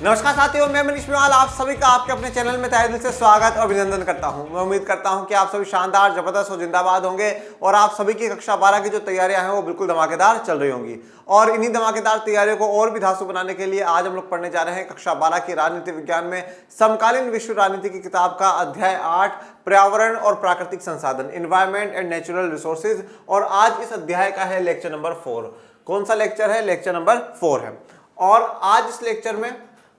नमस्कार साथियों, मैं मनीष मेवाल आप सभी का आपके अपने चैनल में तहे दिल से स्वागत और अभिनंदन करता हूं। मैं उम्मीद करता हूं कि आप सभी शानदार, जबरदस्त और जिंदाबाद होंगे और आप सभी की कक्षा 12 की जो तैयारियां हैं वो बिल्कुल धमाकेदार चल रही होंगी। और इन्हीं धमाकेदार तैयारियों को और भी धांसू बनाने के लिए आज हम लोग पढ़ने जा रहे हैं कक्षा 12 की राजनीति विज्ञान में समकालीन विश्व राजनीति की किताब का अध्याय 8 पर्यावरण और प्राकृतिक संसाधन, एनवायरमेंट एंड नेचुरल रिसोर्सेज। और आज इस अध्याय का है लेक्चर नंबर 4। कौन सा लेक्चर है? लेक्चर नंबर 4 है। और आज इस लेक्चर में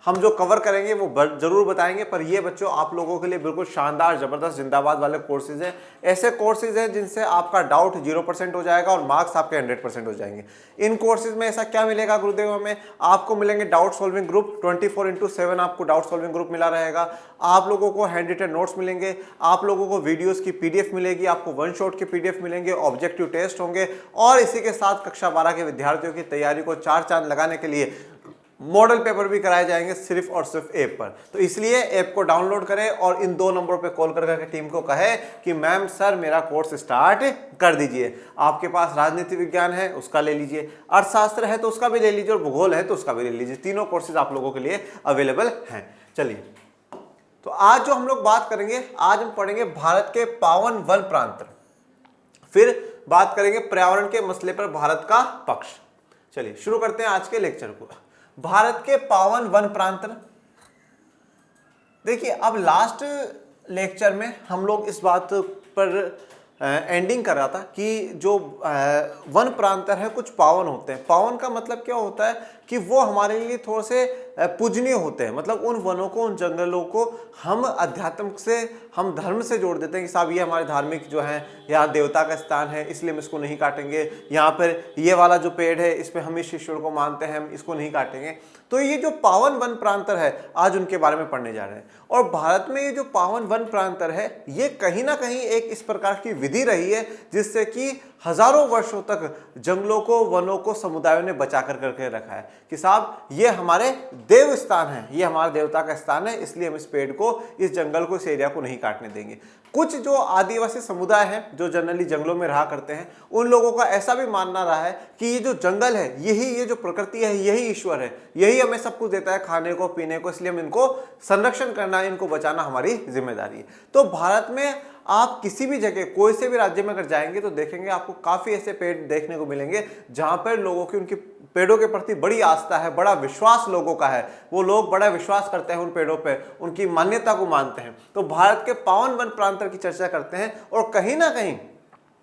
हम जो कवर करेंगे वो जरूर बताएंगे, पर ये बच्चों आप लोगों के लिए बिल्कुल शानदार, जबरदस्त, जिंदाबाद वाले कोर्सेज हैं। ऐसे कोर्सेज हैं जिनसे आपका डाउट 0% हो जाएगा और मार्क्स आपके 100% हो जाएंगे। इन कोर्सेज में ऐसा क्या मिलेगा गुरुदेव हमें? आपको मिलेंगे डाउट सॉल्विंग ग्रुप, 24/7 आपको डाउट सॉल्विंग ग्रुप मिला रहेगा। आप लोगों को हैंड रिटन नोट्स मिलेंगे, आप लोगों को वीडियोस की PDF मिलेगी, आपको वन शॉट के PDF मिलेंगे, ऑब्जेक्टिव टेस्ट होंगे और इसी के साथ कक्षा 12 के विद्यार्थियों की तैयारी को 4 चांद लगाने के लिए मॉडल पेपर भी कराए जाएंगे सिर्फ और सिर्फ ऐप पर। तो इसलिए ऐप को डाउनलोड करें और इन 2 नंबरों पे कॉल कर करके टीम को कहे कि मैम सर मेरा कोर्स स्टार्ट कर दीजिए। आपके पास राजनीति विज्ञान है उसका ले लीजिए, अर्थशास्त्र है तो उसका भी ले लीजिए और भूगोल है तो उसका भी ले लीजिए। तीनों कोर्सेज आप लोगों के लिए अवेलेबल हैं। चलिए, तो आज जो हम लोग बात करेंगे, आज हम पढ़ेंगे भारत के पावन वन प्रांत, फिर बात करेंगे पर्यावरण के मसले पर भारत का पक्ष। चलिए शुरू करते हैं आज के लेक्चर को। भारत के पावन वन प्रांत। देखिए, अब लास्ट लेक्चर में हम लोग इस बात पर एंडिंग कर रहा था कि जो वन प्रांतर है कुछ पावन होते हैं। पावन का मतलब क्या होता है कि वो हमारे लिए थोड़े से पूजनीय होते हैं। मतलब उन वनों को, उन जंगलों को हम अध्यात्म से, हम धर्म से जोड़ देते हैं कि साहब ये हमारे धार्मिक जो है, यहाँ देवता का स्थान है इसलिए हम इसको नहीं काटेंगे, यहाँ पर ये वाला जो पेड़ है इसमें हम इस ईश्वर को मानते हैं, हम इसको नहीं काटेंगे। तो ये जो पावन वन प्रांतर है आज उनके बारे में पढ़ने जा रहे हैं। और भारत में ये जो पावन वन प्रांतर है ये कहीं ना कहीं एक इस प्रकार की विधि रही है जिससे कि हजारों वर्षों तक जंगलों को, वनों को समुदायों ने बचा कर करके रखा है कि साहब ये हमारे देव स्थान है, ये हमारे देवता का स्थान है, इसलिए हम इस पेड़ को, इस जंगल को, इस एरिया को नहीं काटने देंगे। कुछ जो आदिवासी समुदाय हैं जो जनरली जंगलों में रहा करते हैं, उन लोगों का ऐसा भी मानना रहा है कि ये जो जंगल है, ये जो प्रकृति है, यही ईश्वर है, यही हमें सब कुछ देता है खाने को, पीने को, इसलिए हम इनको संरक्षण करना, इनको बचाना हमारी जिम्मेदारी है। तो भारत में आप किसी भी जगह, कोई से भी राज्य में अगर जाएंगे तो देखेंगे आपको काफी ऐसे पेड़ देखने को मिलेंगे जहां पर लोगों की, उनकी पेड़ों के प्रति बड़ी आस्था है, बड़ा विश्वास लोगों का है। वो लोग बड़ा विश्वास करते हैं उन पेड़ों पे, उनकी मान्यता को मानते हैं। तो भारत के पावन वन प्रांतर की चर्चा करते हैं और कहीं ना कहीं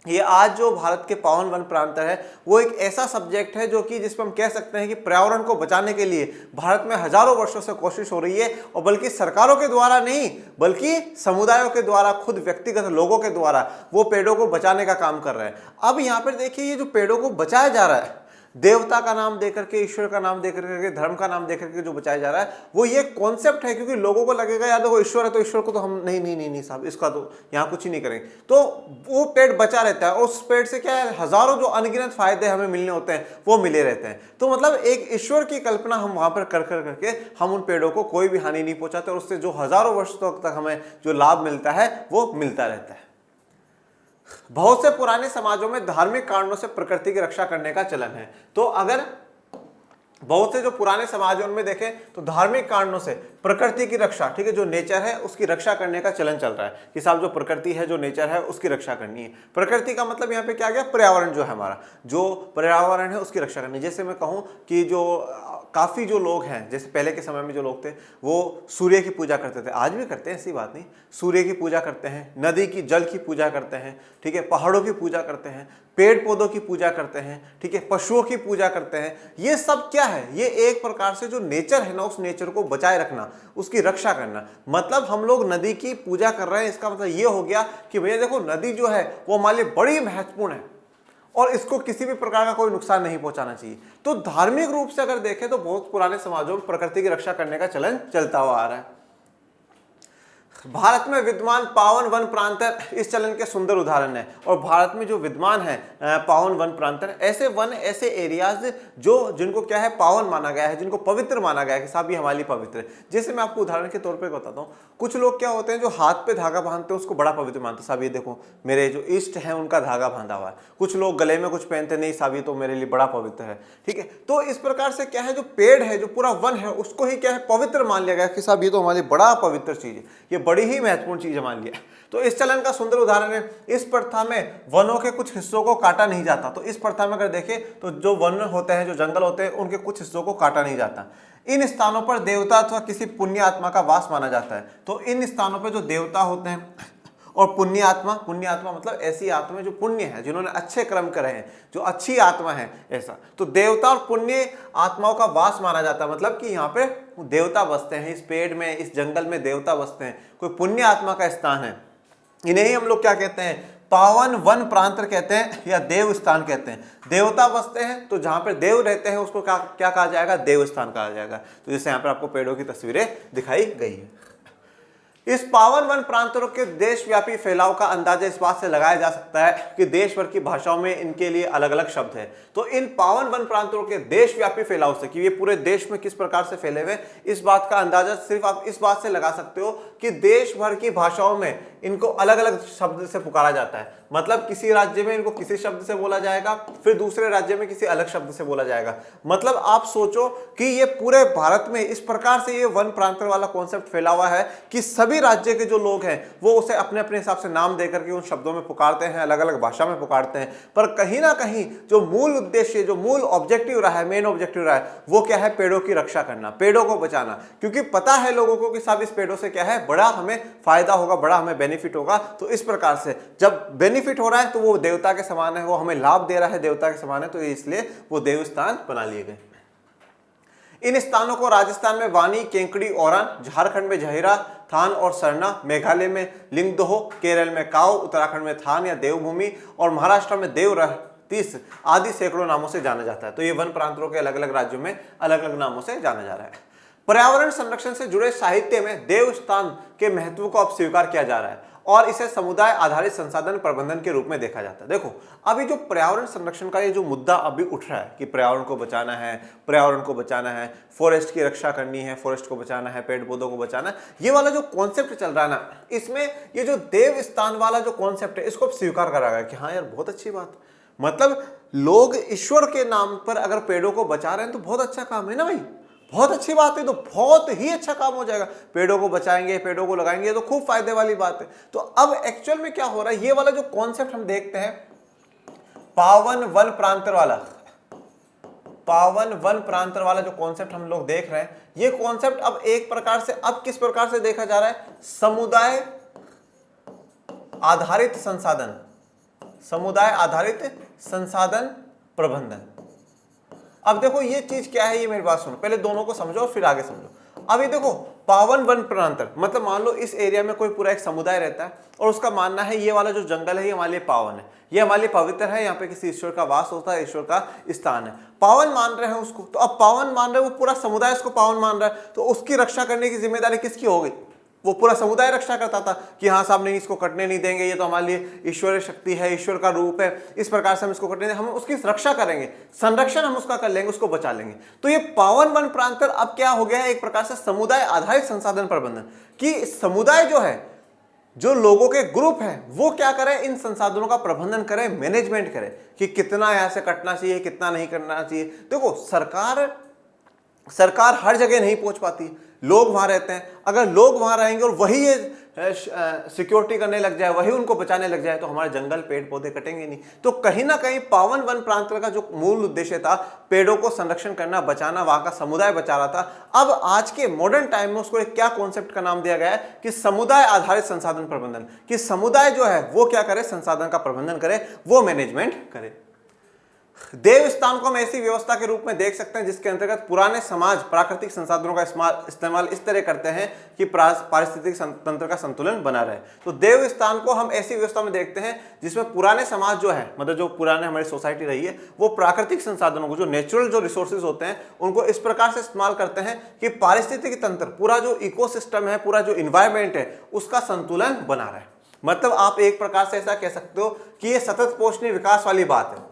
ये आज जो भारत के पावन वन प्रांतर है वो एक ऐसा सब्जेक्ट है जो कि जिसपे हम कह सकते हैं कि पर्यावरण को बचाने के लिए भारत में हजारों वर्षों से कोशिश हो रही है। और बल्कि सरकारों के द्वारा नहीं, बल्कि समुदायों के द्वारा, खुद व्यक्तिगत लोगों के द्वारा वो पेड़ों को बचाने का काम कर रहे हैं। अब यहाँ पर देखिए, ये जो पेड़ों को बचाया जा रहा है, देवता का नाम देकर के, ईश्वर का नाम देकर के, धर्म का नाम देकर के जो बचाया जा रहा है वो ये कॉन्सेप्ट है। क्योंकि लोगों को लगेगा यार देखो ईश्वर है तो ईश्वर को तो हम नहीं साहब, इसका तो यहाँ कुछ ही नहीं करेंगे। तो वो पेड़ बचा रहता है और उस पेड़ से क्या है, हजारों जो अनगिनत फायदे हमें मिलने होते हैं वो मिले रहते हैं। तो मतलब एक ईश्वर की कल्पना हम वहां पर कर करके हम उन पेड़ों को कोई भी हानि नहीं पहुंचाते और उससे जो हजारों वर्षों तक हमें जो लाभ मिलता है वो मिलता रहता है। बहुत से पुराने समाजों में धार्मिक कारणों से प्रकृति की रक्षा करने का चलन है। तो अगर बहुत से जो पुराने समाजों में देखें तो धार्मिक कारणों से प्रकृति की रक्षा, ठीक है, जो नेचर है उसकी रक्षा करने का चलन चल रहा है कि साहब जो प्रकृति है, जो नेचर है उसकी रक्षा करनी है। प्रकृति का मतलब यहाँ पे क्या गया, पर्यावरण जो है हमारा, जो पर्यावरण है उसकी रक्षा करनी। जैसे मैं कहूँ कि जो काफ़ी जो लोग हैं, जैसे पहले के समय में जो लोग थे वो सूर्य की पूजा करते थे, आज भी करते हैं, ऐसी बात नहीं, सूर्य की पूजा करते हैं, नदी की जल की पूजा करते हैं, ठीक है, पहाड़ों की पूजा करते हैं, पेड़ पौधों की पूजा करते हैं, ठीक है, पशुओं की पूजा करते हैं। ये सब क्या है, ये एक प्रकार से जो नेचर है ना, उस नेचर को बचाए रखना, उसकी रक्षा करना। मतलब हम लोग नदी की पूजा कर रहे हैं, इसका मतलब ये हो गया कि भैया देखो नदी जो है वो हमारे लिए बड़ी महत्वपूर्ण है और इसको किसी भी प्रकार का कोई नुकसान नहीं पहुंचाना चाहिए। तो धार्मिक रूप से अगर देखें तो बहुत पुराने समाजों में प्रकृति की रक्षा करने का चलन चलता हुआ आ रहा है। भारत में विद्यमान पावन वन प्रांतर इस चलन के सुंदर उदाहरण है। और भारत में जो विद्यमान है पावन वन प्रांतर, ऐसे वन, ऐसे एरियाज जो जिनको क्या है पावन माना गया है, जिनको पवित्र माना गया है कि साहब ये हमारे लिए पवित्र है। जैसे मैं आपको उदाहरण के तौर पे बताता हूँ, कुछ लोग क्या होते हैं जो हाथ पे धागा बांधते हैं उसको बड़ा पवित्र मानते हैं, साहब ये देखो मेरे जो इष्ट हैं उनका धागा बांधा हुआ है। कुछ लोग गले में कुछ पहनते, नहीं साहब ये तो मेरे लिए बड़ा पवित्र है, ठीक है। तो इस प्रकार से क्या है, जो पेड़ है, जो पूरा वन है, उसको ही क्या है पवित्र मान लिया गया कि साहब ये तो हमारे लिए बड़ा पवित्र चीज है, ये बड़ी ही महत्वपूर्ण चीज मान लिया। तो इस चलन का सुंदर उदाहरण है, इस प्रथा में वनों के कुछ हिस्सों को काटा नहीं जाता। तो इस प्रथा में अगर देखें तो जो वन होते हैं, जो जंगल होते हैं, उनके कुछ हिस्सों को काटा नहीं जाता। इन स्थानों पर देवता अथवा किसी पुण्य आत्मा का वास माना जाता है। तो इन स्थानों पर जो देवता होते हैं और पुण्य आत्मा, पुण्य आत्मा मतलब ऐसी आत्मा जो पुण्य है, जिन्होंने अच्छे कर्म करे हैं, जो अच्छी आत्मा है, ऐसा। तो देवता और पुण्य आत्माओं का वास माना जाता है, मतलब कि यहाँ पे देवता बसते हैं, इस पेड़ में, इस जंगल में देवता बसते हैं, कोई पुण्य आत्मा का स्थान है। इन्हें ही हम लोग क्या कहते हैं, पावन वन प्रांतर कहते हैं या देव स्थान कहते हैं। देवता बसते हैं तो जहां पर देव रहते हैं उसको क्या कहा जाएगा, देव स्थान कहा जाएगा। तो जैसे यहाँ पर आपको पेड़ों की तस्वीरें दिखाई गई है। इस पावन वन प्रांतों के देशव्यापी फैलाव का अंदाजा इस बात से लगाया जा सकता है कि देश भर की भाषाओं में इनके लिए अलग अलग शब्द हैं। तो इन पावन वन प्रांतों के देशव्यापी फैलाव से, कि ये पूरे देश में किस प्रकार से फैले हुए, इस बात का अंदाजा सिर्फ आप इस बात से लगा सकते हो कि देश भर की भाषाओं में इनको अलग अलग शब्द से पुकारा जाता है। मतलब किसी राज्य में इनको किसी शब्द से बोला जाएगा, फिर दूसरे राज्य में किसी अलग शब्द से बोला जाएगा। मतलब आप सोचो कि ये पूरे भारत में इस प्रकार से ये वन प्रांतर वाला कॉन्सेप्ट फैला हुआ है कि सभी राज्य के जो लोग हैं वो उसे अपने अपने हिसाब से नाम देकर के उन शब्दों में पुकारते हैं, अलग अलग भाषा में पुकारते हैं। पर कहीं ना कहीं जो मूल उद्देश्य, जो मूल ऑब्जेक्टिव रहा है, मेन ऑब्जेक्टिव रहा है, वो क्या है, पेड़ों की रक्षा करना, पेड़ों को बचाना। क्योंकि पता है लोगों को कि साहब इस पेड़ों से क्या है, बड़ा हमें फायदा होगा, बड़ा हमें बेनिफिट होगा। तो इस प्रकार से जब बेनिफिट हो रहा है तो वो देवता के समान है, वो हमें लाभ दे रहा है, देवता के समान है, तो इसलिए वो देव स्थान बना लिए गए। इन स्थानों को राजस्थान में वानी, केंकड़ी, औरान, झारखंड में जहिरा, थान और सरना, मेघालय में लिंगदोह, केरल में काओ, उत्तराखंड में थान या देवभूमि और महाराष्ट्र में देवरहतीस आदि सैकड़ों नामों से जाना जाता है। तो ये वन प्रांतों के अलग अलग राज्यों में अलग अलग नामों से जाना जा रहा है। पर्यावरण संरक्षण से जुड़े साहित्य में देव स्थान के महत्व को अब स्वीकार किया जा रहा है और इसे समुदाय आधारित संसाधन प्रबंधन के रूप में देखा जाता है। देखो अभी जो पर्यावरण संरक्षण का ये जो मुद्दा अभी उठ रहा है कि पर्यावरण को बचाना है, पर्यावरण को बचाना है, फॉरेस्ट की रक्षा करनी है, फॉरेस्ट को बचाना है, पेड़ पौधों को बचाना है, ये वाला जो कॉन्सेप्ट चल रहा है ना, इसमें ये जो देव स्थान वाला जो कॉन्सेप्ट है इसको स्वीकार करा गया कि हाँ यार बहुत अच्छी बात, मतलब लोग ईश्वर के नाम पर अगर पेड़ों को बचा रहे हैं तो बहुत अच्छा काम है ना भाई, बहुत अच्छी बात है, तो बहुत ही अच्छा काम हो जाएगा। पेड़ों को बचाएंगे, पेड़ों को लगाएंगे तो खूब फायदे वाली बात है। तो अब एक्चुअल में क्या हो रहा है, ये वाला जो कॉन्सेप्ट हम देखते हैं पावन वन प्रांतर वाला, पावन वन प्रांतर वाला जो कॉन्सेप्ट हम लोग देख रहे हैं, ये कॉन्सेप्ट अब एक प्रकार से अब किस प्रकार से देखा जा रहा है, समुदाय आधारित संसाधन, समुदाय आधारित संसाधन प्रबंधन। अब देखो ये चीज क्या है, ये मेरी बात सुनो, पहले दोनों को समझो और फिर आगे समझो। अभी देखो पावन वन प्रांतर मतलब मान लो इस एरिया में कोई पूरा एक समुदाय रहता है और उसका मानना है ये वाला जो जंगल है ये हमारे लिए पावन है, ये हमारे लिए पवित्र है, यहाँ पे किसी ईश्वर का वास होता है, ईश्वर का स्थान है, पावन मान रहे हैं उसको। तो अब पावन मान रहे हैं, वो पूरा समुदाय उसको पावन मान रहा है, तो उसकी रक्षा करने की जिम्मेदारी किसकी हो गई, वो पूरा समुदाय रक्षा करता था कि हाँ साहब नहीं इसको कटने नहीं देंगे, ये तो हमारे लिए ईश्वरीय शक्ति है, ईश्वर का रूप है, इस प्रकार से हम इसको कटने देंगे, हम उसकी रक्षा करेंगे, संरक्षण हम उसका कर लेंगे, उसको बचा लेंगे। तो ये पावन वन प्रांतर अब क्या हो गया है, एक प्रकार से समुदाय आधारित संसाधन प्रबंधन, कि समुदाय जो है, जो लोगों के ग्रुप है, वो क्या करें, इन संसाधनों का प्रबंधन करें, मैनेजमेंट करें कि कितना यहाँ से कटना चाहिए, कितना नहीं करना चाहिए। देखो सरकार हर जगह नहीं पहुंच पाती, लोग वहां रहते हैं, अगर लोग वहां रहेंगे और वही ये सिक्योरिटी करने लग जाए, वही उनको बचाने लग जाए, तो हमारे जंगल पेड़ पौधे कटेंगे नहीं। तो कहीं ना कहीं पावन वन प्रांत का जो मूल उद्देश्य था, पेड़ों को संरक्षण करना, बचाना, वहां का समुदाय बचा रहा था, अब आज के मॉडर्न टाइम में उसको एक क्या कॉन्सेप्ट का नाम दिया गया है कि समुदाय आधारित संसाधन प्रबंधन, कि समुदाय जो है वो क्या करे, संसाधन का प्रबंधन करे, वो मैनेजमेंट करे। देवस्थान को हम ऐसी व्यवस्था के रूप में देख सकते हैं जिसके अंतर्गत पुराने समाज प्राकृतिक संसाधनों का इस्तेमाल इस तरह करते हैं कि पारिस्थितिक तंत्र का संतुलन बना रहे। तो देवस्थान को हम ऐसी व्यवस्था में देखते हैं जिसमें पुराने समाज जो है, मतलब जो पुराने हमारी सोसाइटी रही है, वो प्राकृतिक संसाधनों को, जो नेचुरल जो रिसोर्सेज होते हैं, उनको इस प्रकार से इस्तेमाल करते हैं कि पारिस्थितिक तंत्र, पूरा जो इकोसिस्टम है, पूरा जो इन्वायरमेंट है, उसका संतुलन बना रहे। मतलब आप एक प्रकार से ऐसा कह सकते हो कि ये सतत पोषणीय विकास वाली बात है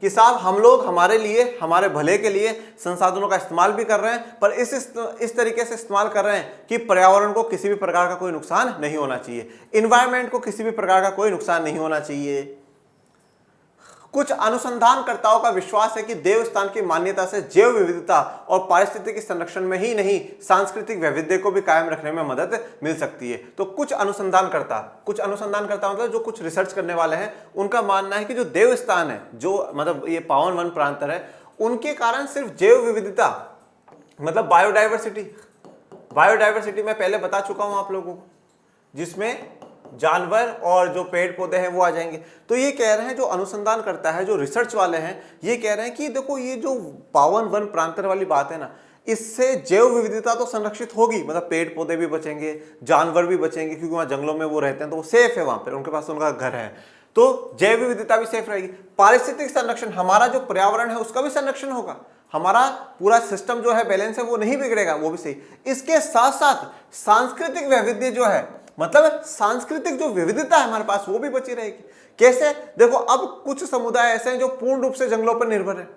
कि साहब हम लोग हमारे लिए, हमारे भले के लिए संसाधनों का इस्तेमाल भी कर रहे हैं, पर इस तरीके से इस्तेमाल कर रहे हैं कि पर्यावरण को किसी भी प्रकार का कोई नुकसान नहीं होना चाहिए, इन्वायरमेंट को किसी भी प्रकार का कोई नुकसान नहीं होना चाहिए। कुछ अनुसंधानकर्ताओं का विश्वास है कि देवस्थान की मान्यता से जैव विविधता और पारिस्थितिकी संरक्षण में ही नहीं, सांस्कृतिक वैविध्य को भी कायम रखने में मदद मिल सकती है। तो कुछ अनुसंधानकर्ता मतलब जो कुछ रिसर्च करने वाले हैं, उनका मानना है कि जो देवस्थान है, जो मतलब ये पावन वन प्रांतर है, उनके कारण सिर्फ जैव विविधता मतलब बायोडाइवर्सिटी मैं पहले बता चुका हूं आप लोगों को, जिसमें जानवर और जो पेड़ पौधे हैं वो आ जाएंगे। तो ये कह रहे हैं, जो अनुसंधान करता है, जो रिसर्च वाले हैं, ये कह रहे हैं कि देखो ये जो पावन वन प्रांतर वाली बात है ना, इससे जैव विविधता तो संरक्षित होगी, मतलब पेड़ पौधे भी बचेंगे, जानवर भी बचेंगे, क्योंकि वहां जंगलों में वो रहते हैं तो वो सेफ है, वहां पर उनके पास उनका घर है, तो जैव विविधता भी सेफ रहेगी। पारिस्थितिक संरक्षण, हमारा जो पर्यावरण है उसका भी संरक्षण होगा, हमारा पूरा सिस्टम जो है, बैलेंस है, वो नहीं बिगड़ेगा, वो भी सही। इसके साथ साथ सांस्कृतिक वैविध्य जो है, मतलब सांस्कृतिक जो विविधता है हमारे पास, वो भी बची रहेगी। कैसे? देखो, अब कुछ समुदाय ऐसे हैं जो पूर्ण रूप से जंगलों पर निर्भर है,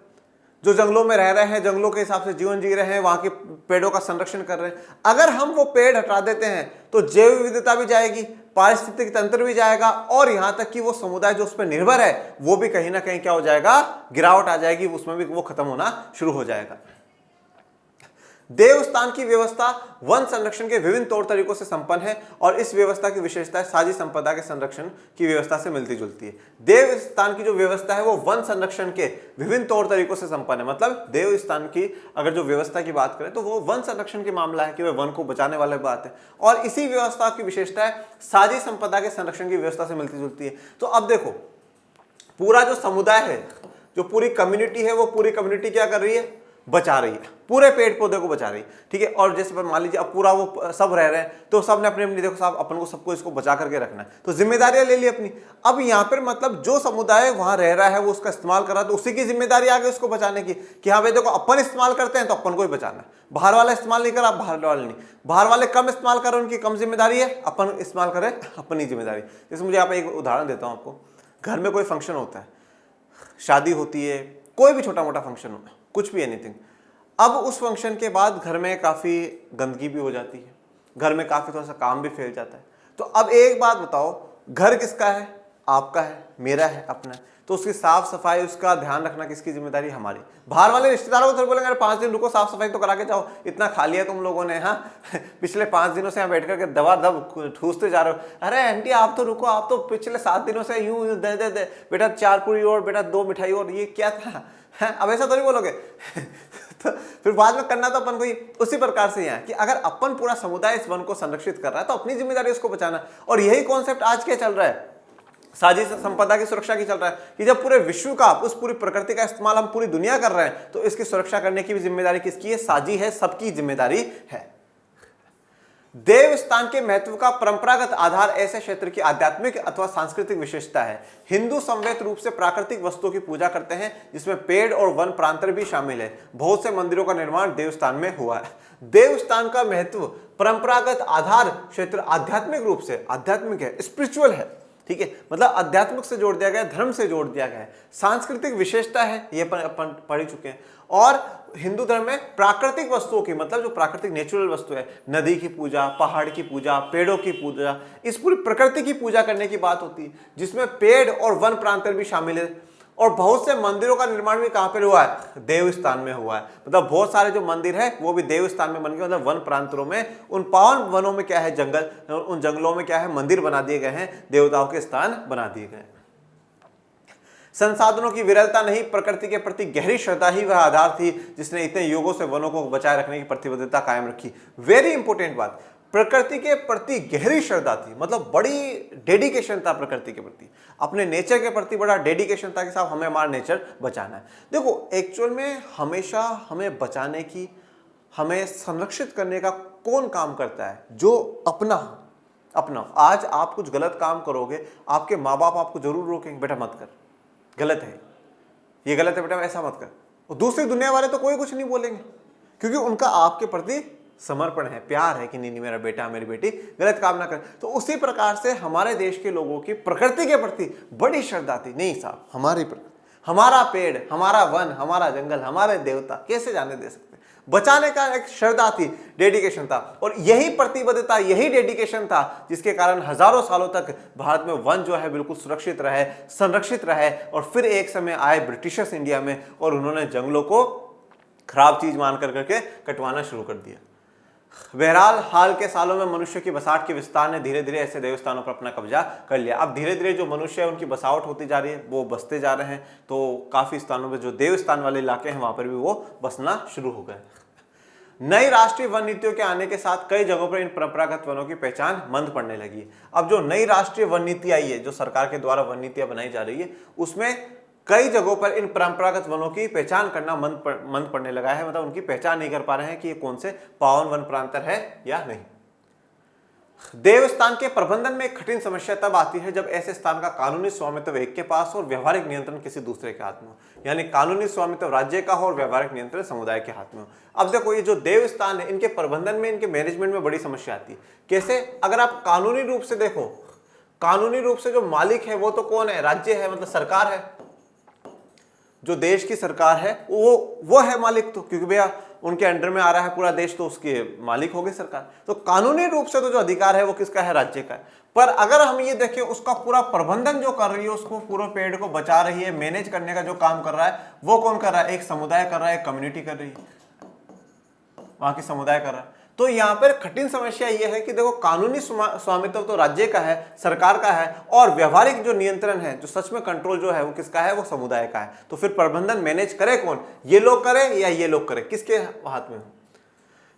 जो जंगलों में रह रहे हैं, जंगलों के हिसाब से जीवन जी रहे हैं, वहां के पेड़ों का संरक्षण कर रहे हैं। अगर हम वो पेड़ हटा देते हैं तो जैव विविधता भी जाएगी, पारिस्थितिक तंत्र भी जाएगा, और यहां तक कि वो समुदाय जो उस पर निर्भर है वो भी कहीं ना कहीं क्या हो जाएगा, गिरावट आ जाएगी, उसमें भी वो खत्म होना शुरू हो जाएगा। देवस्थान की व्यवस्था वन संरक्षण के विभिन्न तौर तरीकों से संपन्न है और इस व्यवस्था की विशेषता साझी संपदा के संरक्षण की व्यवस्था से मिलती जुलती है। देवस्थान की जो व्यवस्था है वो वन संरक्षण के विभिन्न तौर तरीकों से संपन्न है। मतलब देवस्थान की अगर जो व्यवस्था की बात करें तो वो वन संरक्षण की मामला है कि वह वन को बचाने वाली बात है, और इसी व्यवस्था की विशेषता है साझी संपदा के संरक्षण की व्यवस्था से मिलती जुलती है। तो अब देखो, पूरा जो समुदाय है, जो पूरी कम्युनिटी है, वो पूरी कम्युनिटी क्या कर रही है, बचा रही है, पूरे पेड़ पौधे को बचा रही है, ठीक है। और जैसे मान लीजिए अब पूरा वो सब रह रहे हैं, तो सब ने अपनी अपनी, देखो साहब अपन को सबको इसको बचा करके रखना है, तो जिम्मेदारियां ले ली अपनी। अब यहाँ पर मतलब जो समुदाय वहां रह रहा है वो उसका इस्तेमाल कर रहा है, तो उसी की जिम्मेदारी आ गई उसको बचाने की, कि हाँ भाई देखो अपन इस्तेमाल करते हैं तो अपन को ही बचाना है, बाहर वाला इस्तेमाल नहीं करा, बाहर वाले नहीं, बाहर वाले कम इस्तेमाल करें, उनकी कम जिम्मेदारी है, अपन इस्तेमाल करें अपनी जिम्मेदारी। जैसे मुझे आप एक उदाहरण देता हूँ आपको, घर में कोई फंक्शन होता है, शादी होती है, कोई भी छोटा मोटा फंक्शन होता है, कुछ भी एनीथिंग। अब उस फंक्शन के बाद घर में काफ़ी गंदगी भी हो जाती है, घर में काफ़ी थोड़ा सा काम भी फैल जाता है। तो अब एक बात बताओ, घर किसका है, आपका है, मेरा है, अपना है, तो उसकी साफ सफाई, उसका ध्यान रखना किसकी जिम्मेदारी, हमारी। बाहर वाले रिश्तेदारों को तो बोलेंगे अरे 5 दिन रुको, साफ सफाई तो करा के जाओ, इतना खा लिया तुम लोगों ने, हाँ पिछले 5 दिनों से यहाँ बैठ करके दबा दब ठूसते जा रहे हो, अरे आंटी आप तो रुको, आप तो पिछले 7 दिनों से यूं दे दे दे बेटा 4 पूरी और बेटा 2 मिठाई और, ये क्या था, है अब ऐसा तो नहीं बोलोगे तो फिर बाद में करना तो अपन को ही। उसी प्रकार से यहाँ कि अगर अपन पूरा समुदाय इस वन को संरक्षित कर रहा है तो अपनी जिम्मेदारी उसको बचाना, और यही कॉन्सेप्ट आज क्या चल रहा है, साझी संपदा की सुरक्षा की चल रहा है, कि जब पूरे विश्व का, उस पूरी प्रकृति का इस्तेमाल हम पूरी दुनिया कर रहे हैं तो इसकी सुरक्षा करने की भी जिम्मेदारी किसकी है, साझी है, सबकी जिम्मेदारी है। देवस्थान के महत्व का परंपरागत आधार ऐसे क्षेत्र की आध्यात्मिक अथवा सांस्कृतिक विशेषता है। हिंदू संवेद रूप से प्राकृतिक वस्तुओं की पूजा करते हैं, जिसमें पेड़ और वन प्रांतर भी शामिल है। बहुत से मंदिरों का निर्माण देवस्थान में हुआ है। देवस्थान का महत्व परंपरागत आधार क्षेत्र आध्यात्मिक रूप से, आध्यात्मिक है, स्पिरिचुअल है, ठीक है, मतलब आध्यात्मिक से जोड़ दिया गया, धर्म से जोड़ दिया गया है। सांस्कृतिक विशेषता है, ये अपन पढ़ चुके हैं। और हिंदू धर्म में प्राकृतिक वस्तुओं की, मतलब जो प्राकृतिक नेचुरल वस्तु है, नदी की पूजा, पहाड़ की पूजा, पेड़ों की पूजा, इस पूरी प्रकृति की पूजा करने की बात होती है, जिसमें पेड़ और वन प्रांतर भी शामिल है। और बहुत से मंदिरों का निर्माण भी कहां पर हुआ है, देवस्थान में हुआ है। मतलब बहुत सारे जो मंदिर है वो भी देवस्थान में बन गए, मतलब वन प्रांतरों में, उन पावन वनों में क्या है, जंगल, उन जंगलों में क्या है, मंदिर बना दिए गए हैं, देवताओं के स्थान बना दिए गए हैं। संसाधनों की विरलता नहीं, प्रकृति के प्रति गहरी श्रद्धा ही वह आधार थी जिसने इतने युगों से वनों को बचाए रखने की प्रतिबद्धता कायम रखी। वेरी इंपॉर्टेंट बात, प्रकृति के प्रति गहरी श्रद्धा थी, मतलब बड़ी डेडिकेशन था प्रकृति के प्रति, अपने नेचर के प्रति बड़ा डेडिकेशन था कि साहब हमें हमारा नेचर बचाना है। देखो एक्चुअल में हमेशा हमें बचाने की, हमें संरक्षित करने का कौन काम करता है? जो अपना। आज आप कुछ गलत काम करोगे, आपके माँ बाप आपको जरूर रोकेंगे, बेटा मत कर, गलत है, ये गलत है बेटा, ऐसा मत कर। और दूसरी दुनिया वाले तो कोई कुछ नहीं बोलेंगे, क्योंकि उनका आपके प्रति समर्पण है, प्यार है कि नहीं मेरा बेटा मेरी बेटी गलत काम ना करे। तो उसी प्रकार से हमारे देश के लोगों की प्रकृति के प्रति बड़ी श्रद्धा थी। नहीं साहब, हमारी प्रकृति, हमारा पेड़, हमारा वन, हमारा जंगल, हमारे देवता कैसे जाने दे सकते? बचाने का एक श्रद्धा थी, डेडिकेशन था। और यही प्रतिबद्धता, यही डेडिकेशन था जिसके कारण हजारों सालों तक भारत में वन जो है बिल्कुल सुरक्षित रहे, संरक्षित रहे। और फिर एक समय आए ब्रिटिशर्स इंडिया में और उन्होंने जंगलों को खराब चीज मान करके कटवाना शुरू कर दिया। बहरहाल हाल के सालों में मनुष्य की बसाहट के विस्तार ने धीरे धीरे ऐसे देवस्थानों पर अपना कब्जा कर लिया। अब धीरे धीरे जो मनुष्य है उनकी बसावट होती जा रही है, वो बसते जा रहे हैं। तो काफी स्थानों पे जो देवस्थान वाले इलाके हैं वहां पर भी वो बसना शुरू हो गए। नई राष्ट्रीय वन नीतियों के आने के साथ कई जगहों पर इन परंपरागत वनों की पहचान मंद पड़ने लगी है। अब जो नई राष्ट्रीय वन नीति आई है, जो सरकार के द्वारा वन नीतियां बनाई जा रही है, उसमें कई जगहों पर इन परंपरागत वनों की पहचान करना मंद पड़ने लगा है। मतलब उनकी पहचान नहीं कर पा रहे हैं कि ये कौन से पावन वन प्रांतर है या नहीं। देवस्थान के प्रबंधन में एक कठिन समस्या तब आती है जब ऐसे स्थान का कानूनी स्वामित्व एक के पास हो और व्यवहारिक नियंत्रण किसी दूसरे के हाथ में हो। यानी कानूनी स्वामित्व राज्य का हो और व्यवहारिक नियंत्रण समुदाय के हाथ में हो। अब देखो ये जो देवस्थान है, इनके प्रबंधन में, इनके मैनेजमेंट में बड़ी समस्या आती है। कैसे? अगर आप कानूनी रूप से देखो, कानूनी रूप से जो मालिक है वो तो कौन है? राज्य है, मतलब सरकार है। जो देश की सरकार है वो है मालिक, तो क्योंकि भैया उनके अंडर में आ रहा है पूरा देश, तो उसके मालिक हो गई सरकार। तो कानूनी रूप से तो जो अधिकार है वो किसका है? राज्य का है। पर अगर हम ये देखें, उसका पूरा प्रबंधन जो कर रही है, उसको पूरे पेड़ को बचा रही है, मैनेज करने का जो काम कर रहा है, वो कौन कर रहा है? एक समुदाय कर रहा है, एक कम्युनिटी कर रही है, वहां की समुदाय कर रहा है। तो यहाँ पर कठिन समस्या यह है कि देखो कानूनी स्वामित्व तो राज्य का है, सरकार का है, और व्यवहारिक जो नियंत्रण है, जो सच में कंट्रोल जो है वो किसका है? वो समुदाय का है। तो फिर प्रबंधन मैनेज करे कौन? ये लोग करे या ये लोग करे? किसके हाथ में?